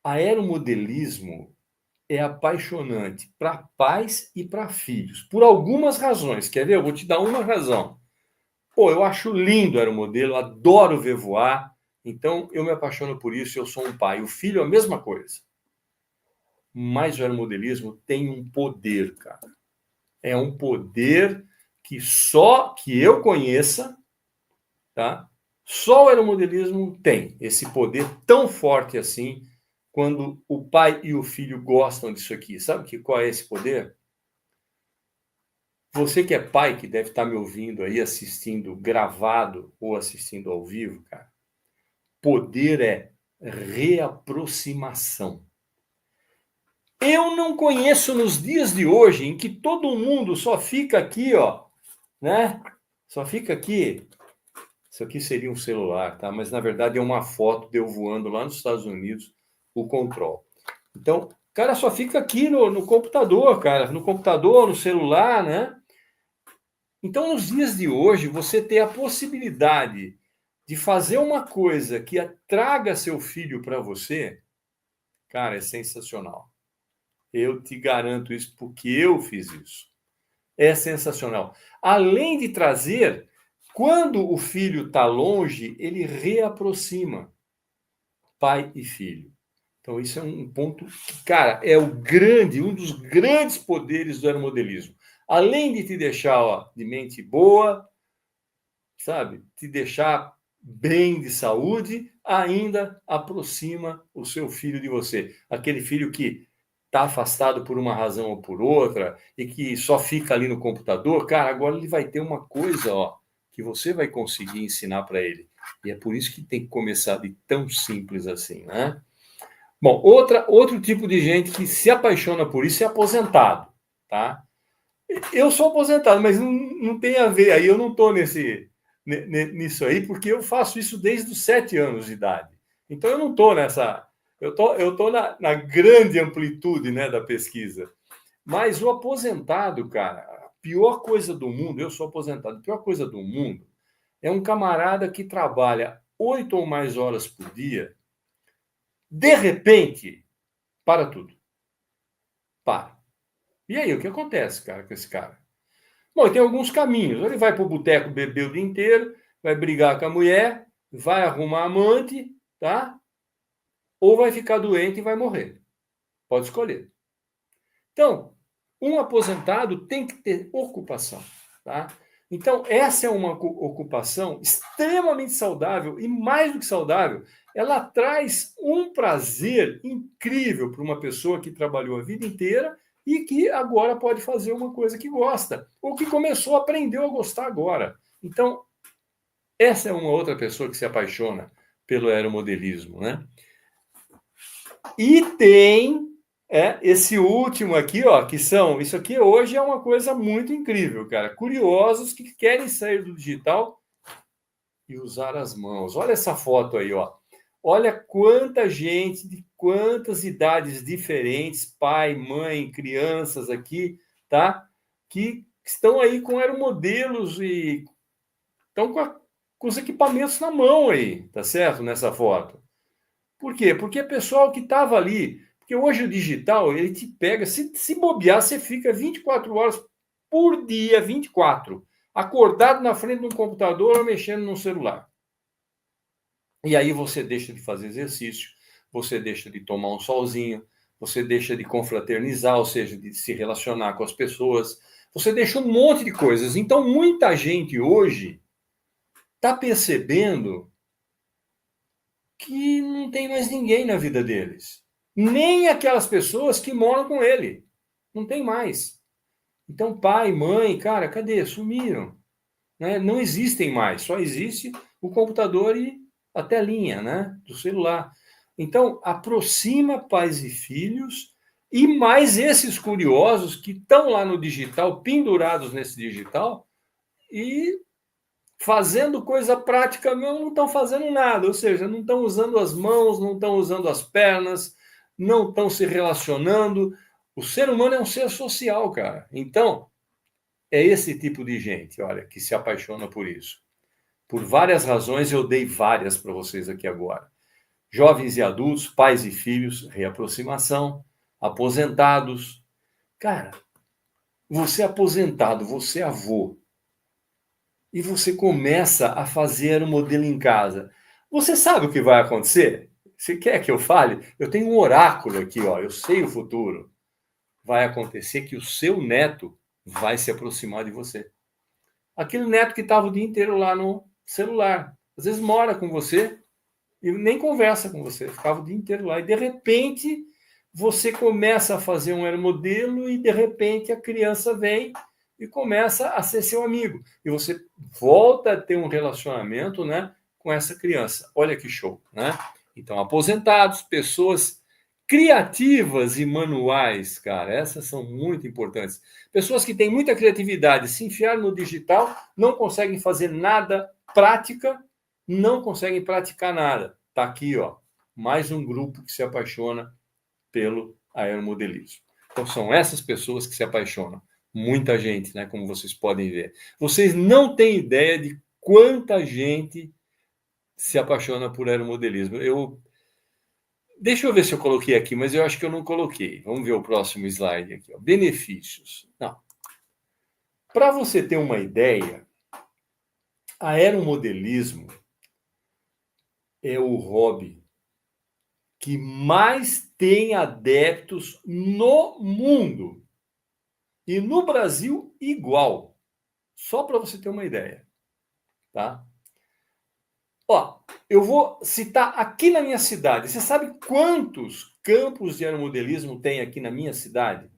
Aeromodelismo é apaixonante para pais e para filhos, por algumas razões. Quer ver? Eu vou te dar uma razão. Pô, eu acho lindo o aeromodelo, adoro ver voar, então eu me apaixono por isso, eu sou um pai. O filho é a mesma coisa. Mas o aeromodelismo tem um poder, cara. É um poder que só que eu conheça, tá? Só o aeromodelismo tem esse poder tão forte assim, quando o pai e o filho gostam disso aqui. Sabe qual é esse poder? Você que é pai, que deve estar me ouvindo aí, assistindo gravado ou assistindo ao vivo, cara, poder é reaproximação. Eu não conheço nos dias de hoje em que todo mundo só fica aqui, ó, né? Só fica aqui. Isso aqui seria um celular, tá? Mas na verdade é uma foto de eu voando lá nos Estados Unidos, o control. Então, o cara só fica aqui no computador, cara, no computador, no celular, né? Então, nos dias de hoje, você ter a possibilidade de fazer uma coisa que traga seu filho para você, cara, é sensacional. Eu te garanto isso porque eu fiz isso. É sensacional. Além de trazer, quando o filho está longe, ele reaproxima pai e filho. Então, isso é um ponto que, cara, é um dos grandes poderes do aeromodelismo. Além de te deixar ó, de mente boa, sabe, te deixar bem de saúde, ainda aproxima o seu filho de você. Aquele filho que está afastado por uma razão ou por outra e que só fica ali no computador, cara, agora ele vai ter uma coisa, ó, que você vai conseguir ensinar para ele. E é por isso que tem que começar de tão simples assim, né? Bom, outro tipo de gente que se apaixona por isso é aposentado, tá? Eu sou aposentado, mas não tem a ver aí, eu não estou nisso aí, porque eu faço isso desde os 7 anos de idade. Então eu não estou nessa. Eu tô na grande amplitude, né, da pesquisa. Mas o aposentado, cara, a pior coisa do mundo, eu sou aposentado, a pior coisa do mundo é um camarada que trabalha 8 ou mais horas por dia, de repente, para tudo. Para. E aí, o que acontece, cara, com esse cara? Bom, tem alguns caminhos. Ele vai para o boteco beber o dia inteiro, vai brigar com a mulher, vai arrumar amante, tá? Ou vai ficar doente e vai morrer. Pode escolher. Então, um aposentado tem que ter ocupação, tá? Então, essa é uma ocupação extremamente saudável e mais do que saudável, ela traz um prazer incrível para uma pessoa que trabalhou a vida inteira e que agora pode fazer uma coisa que gosta, ou que começou, aprendeu a gostar agora. Então, essa é uma outra pessoa que se apaixona pelo aeromodelismo, né? E tem esse último aqui, ó, que são. Isso aqui hoje é uma coisa muito incrível, cara. Curiosos que querem sair do digital e usar as mãos. Olha essa foto aí, ó. Olha quanta gente de quantas idades diferentes, pai, mãe, crianças aqui, tá? Que estão aí com aeromodelos e estão com os equipamentos na mão aí, tá certo? Nessa foto. Por quê? Porque é pessoal que estava ali. Porque hoje o digital, ele te pega, se bobear, você fica 24 horas por dia, 24, acordado na frente de um computador ou mexendo no celular. E aí você deixa de fazer exercício, você deixa de tomar um solzinho, você deixa de confraternizar, ou seja, de se relacionar com as pessoas, você deixa um monte de coisas. Então, muita gente hoje está percebendo que não tem mais ninguém na vida deles. Nem aquelas pessoas que moram com ele. Não tem mais. Então, pai, mãe, cara, cadê? Sumiram. Né? Não existem mais. Só existe o computador e a telinha, né? Do celular. Então, aproxima pais e filhos e mais esses curiosos que estão lá no digital, pendurados nesse digital e fazendo coisa prática mesmo, não estão fazendo nada, ou seja, não estão usando as mãos, não estão usando as pernas, não estão se relacionando. O ser humano é um ser social, cara. Então, é esse tipo de gente, olha, que se apaixona por isso. Por várias razões, eu dei várias para vocês aqui agora. jovens e adultos, pais e filhos, reaproximação, aposentados. Cara, você é aposentado, você é avô, e você começa a fazer o modelo em casa. Você sabe o que vai acontecer? Você quer que eu fale? Eu tenho um oráculo aqui, ó, eu sei o futuro. Vai acontecer que o seu neto vai se aproximar de você. Aquele neto que estava o dia inteiro lá no celular. Às vezes mora com você e nem conversa com você. Ficava o dia inteiro lá. E de repente você começa a fazer um aeromodelo e de repente a criança vem e começa a ser seu amigo. E você volta a ter um relacionamento, né, com essa criança. Olha que show, né? Então, aposentados, pessoas criativas e manuais, cara, essas são muito importantes. Pessoas que têm muita criatividade, se enfiaram no digital, não conseguem fazer nada prática, não conseguem praticar nada. Tá aqui, ó, mais um grupo que se apaixona pelo aeromodelismo. Então são essas pessoas que se apaixonam. Muita gente, né, como vocês podem ver. Vocês não têm ideia de quanta gente se apaixona por aeromodelismo. Deixa eu ver se eu coloquei aqui, mas eu acho que eu não coloquei. Vamos ver o próximo slide aqui. Ó. Benefícios. Não. Para você ter uma ideia, aeromodelismo é o hobby que mais tem adeptos no mundo. E no Brasil, igual. Só para você ter uma ideia. Tá? Ó, eu vou citar aqui na minha cidade. Você sabe quantos campos de aeromodelismo tem aqui na minha cidade?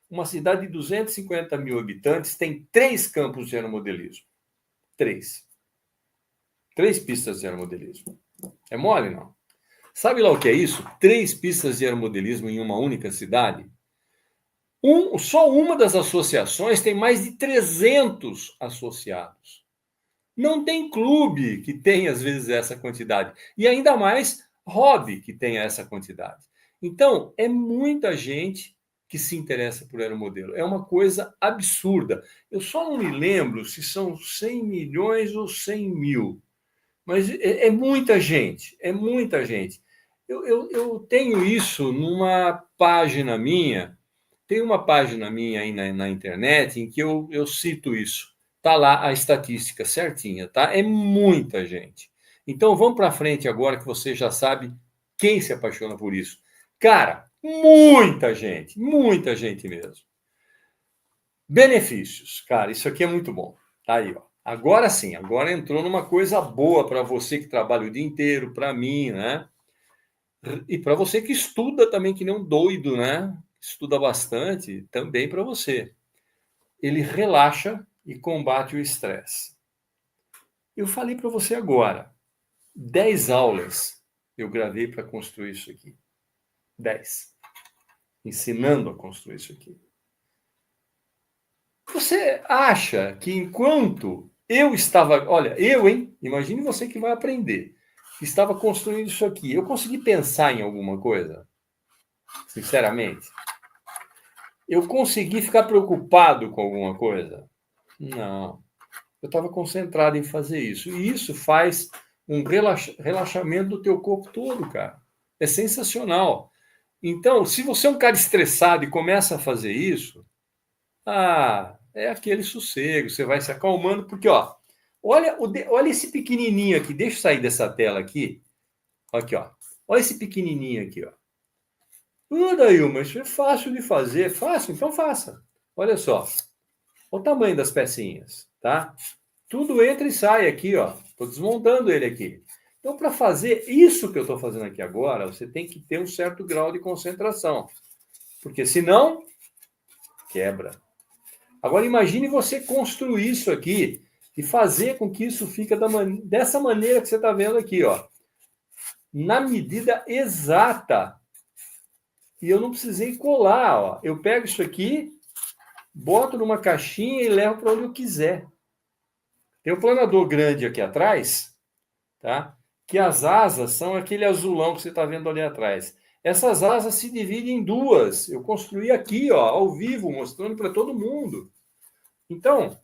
Uma cidade de 250 mil habitantes tem 3 campos de aeromodelismo. 3. 3 pistas de aeromodelismo. É mole, não? Sabe lá o que é isso? 3 pistas de aeromodelismo em uma única cidade? Só uma das associações tem mais de 300 associados. Não tem clube que tenha, às vezes, essa quantidade. E ainda mais hobby que tenha essa quantidade. Então, é muita gente que se interessa por aeromodelo. É uma coisa absurda. Eu só não me lembro se são 100 milhões ou 100 mil. Mas é muita gente, é muita gente. Eu tenho isso numa página minha, tem uma página minha aí na internet em que eu cito isso. Tá lá a estatística certinha, tá? É muita gente. Então vamos para frente agora que você já sabe quem se apaixona por isso. Cara, muita gente mesmo. Benefícios, cara, isso aqui é muito bom. Tá aí, ó. Agora sim, agora entrou numa coisa boa para você que trabalha o dia inteiro, para mim, né? E para você que estuda também, que nem um doido, né? Estuda bastante, também para você. Ele relaxa e combate o estresse. Eu falei para você agora, 10 aulas eu gravei para construir isso aqui. 10. Ensinando a construir isso aqui. Você acha que enquanto eu estava... Olha, hein? Imagine você que vai aprender. Estava construindo isso aqui. Eu consegui pensar em alguma coisa? Sinceramente. Eu consegui ficar preocupado com alguma coisa? Não. Eu estava concentrado em fazer isso. E isso faz um relaxamento do teu corpo todo, cara. É sensacional. Então, se você é um cara estressado e começa a fazer isso, é aquele sossego, você vai se acalmando, porque, ó, olha esse pequenininho aqui, deixa eu sair dessa tela aqui, aqui, ó, olha esse pequenininho aqui, ó. Daí, mas isso é fácil de fazer, fácil, então faça. Olha só, olha o tamanho das pecinhas, tá? Tudo entra e sai aqui, ó, estou desmontando ele aqui. Então, para fazer isso que eu estou fazendo aqui agora, você tem que ter um certo grau de concentração, porque senão, quebra. Agora imagine você construir isso aqui e fazer com que isso fique dessa maneira que você está vendo aqui, ó, na medida exata. E eu não precisei colar, ó. Eu pego isso aqui, boto numa caixinha e levo para onde eu quiser. Tem um planador grande aqui atrás, tá? Que as asas são aquele azulão que você está vendo ali atrás. Essas asas se dividem em duas. Eu construí aqui, ó, ao vivo, mostrando para todo mundo. Então,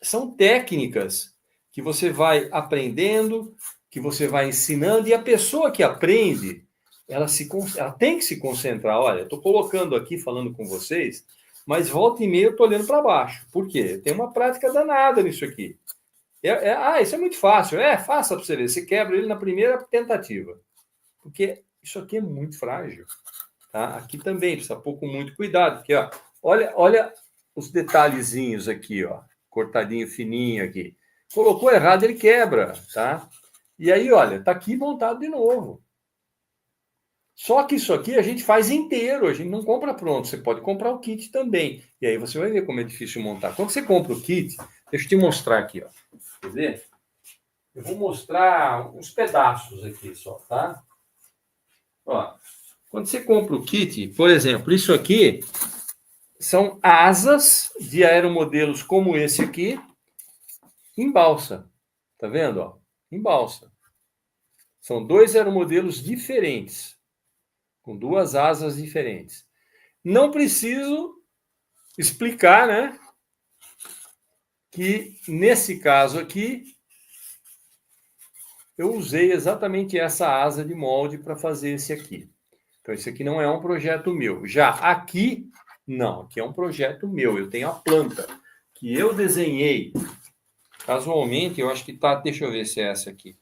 são técnicas que você vai aprendendo, que você vai ensinando, e a pessoa que aprende, ela tem que se concentrar. Olha, estou colocando aqui, falando com vocês, mas volta e meia eu estou olhando para baixo. Por quê? Tem uma prática danada nisso aqui. Isso é muito fácil. Faça para você ver. Você quebra ele na primeira tentativa. Porque isso aqui é muito frágil. Tá? Aqui também precisa pôr com muito cuidado. Porque, ó, olha os detalhezinhos aqui, ó, cortadinho fininho aqui. Colocou errado, ele quebra, tá? E aí, olha, tá aqui montado de novo. Só que isso aqui a gente faz inteiro, a gente não compra pronto. Você pode comprar o kit também. E aí você vai ver como é difícil montar. Quando você compra o kit, deixa eu te mostrar aqui, ó. Quer ver? Eu vou mostrar uns pedaços aqui só, tá? Ó, quando você compra o kit, por exemplo, isso aqui são asas de aeromodelos como esse aqui, em balsa. Tá vendo? Ó? Em balsa. São 2 aeromodelos diferentes, com 2 asas diferentes. Não preciso explicar, né? Que nesse caso aqui, eu usei exatamente essa asa de molde para fazer esse aqui. Então, esse aqui não é um projeto meu. Já aqui, não. Aqui é um projeto meu. Eu tenho a planta que eu desenhei. Casualmente, eu acho que tá... Deixa eu ver se é essa aqui.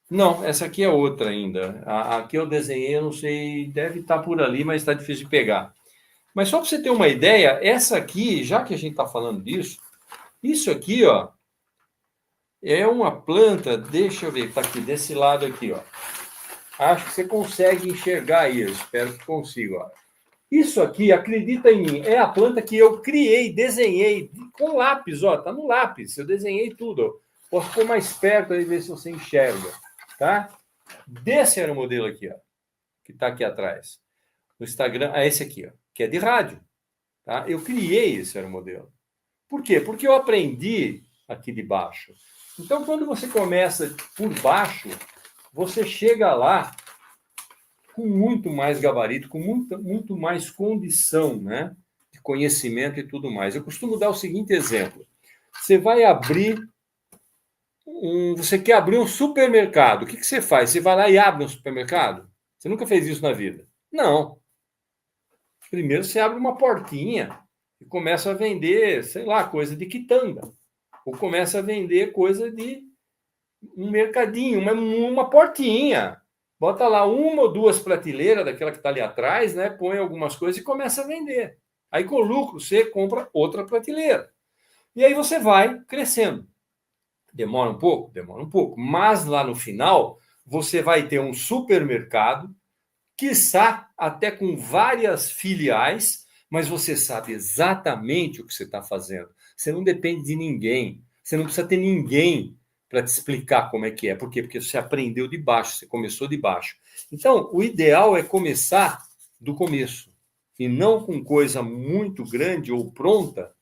Não, essa aqui é outra ainda. A que eu desenhei, eu não sei, deve estar por ali, mas está difícil de pegar. Mas só para você ter uma ideia, essa aqui, já que a gente está falando disso, isso aqui, ó, é uma planta, deixa eu ver, está aqui, desse lado aqui, ó. Acho que você consegue enxergar isso, espero que consiga, ó. Isso aqui, acredita em mim, é a planta que eu criei, desenhei, com lápis, ó, tá no lápis, eu desenhei tudo, ó. Posso pôr mais perto aí, ver se você enxerga, tá? Desse era o modelo aqui, ó, que tá aqui atrás. No Instagram, esse aqui, ó, que é de rádio, tá? Eu criei esse aeromodelo. Por quê? Porque eu aprendi aqui de baixo. Então, quando você começa por baixo, você chega lá com muito mais gabarito, com muito mais condição, né? De conhecimento e tudo mais. Eu costumo dar o seguinte exemplo. Você vai abrir você quer abrir um supermercado. O que você faz? Você vai lá e abre um supermercado? Você nunca fez isso na vida? Não. Primeiro você abre uma portinha e começa a vender, sei lá, coisa de quitanda. Ou começa a vender coisa de um mercadinho, uma portinha. Bota lá 1 ou 2 prateleiras daquela que está ali atrás, né? Põe algumas coisas e começa a vender. Aí com lucro você compra outra prateleira. E aí você vai crescendo. Demora um pouco? Demora um pouco. Mas lá no final, você vai ter um supermercado, quiçá até com várias filiais, mas você sabe exatamente o que você está fazendo. Você não depende de ninguém. Você não precisa ter ninguém para te explicar como é que é. Por quê? Porque você aprendeu de baixo, você começou de baixo. Então, o ideal é começar do começo. E não com coisa muito grande ou pronta,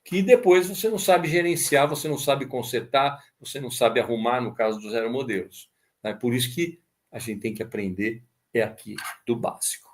que depois você não sabe gerenciar, você não sabe consertar, você não sabe arrumar, no caso dos aeromodelos. É por isso que a gente tem que aprender aqui do básico.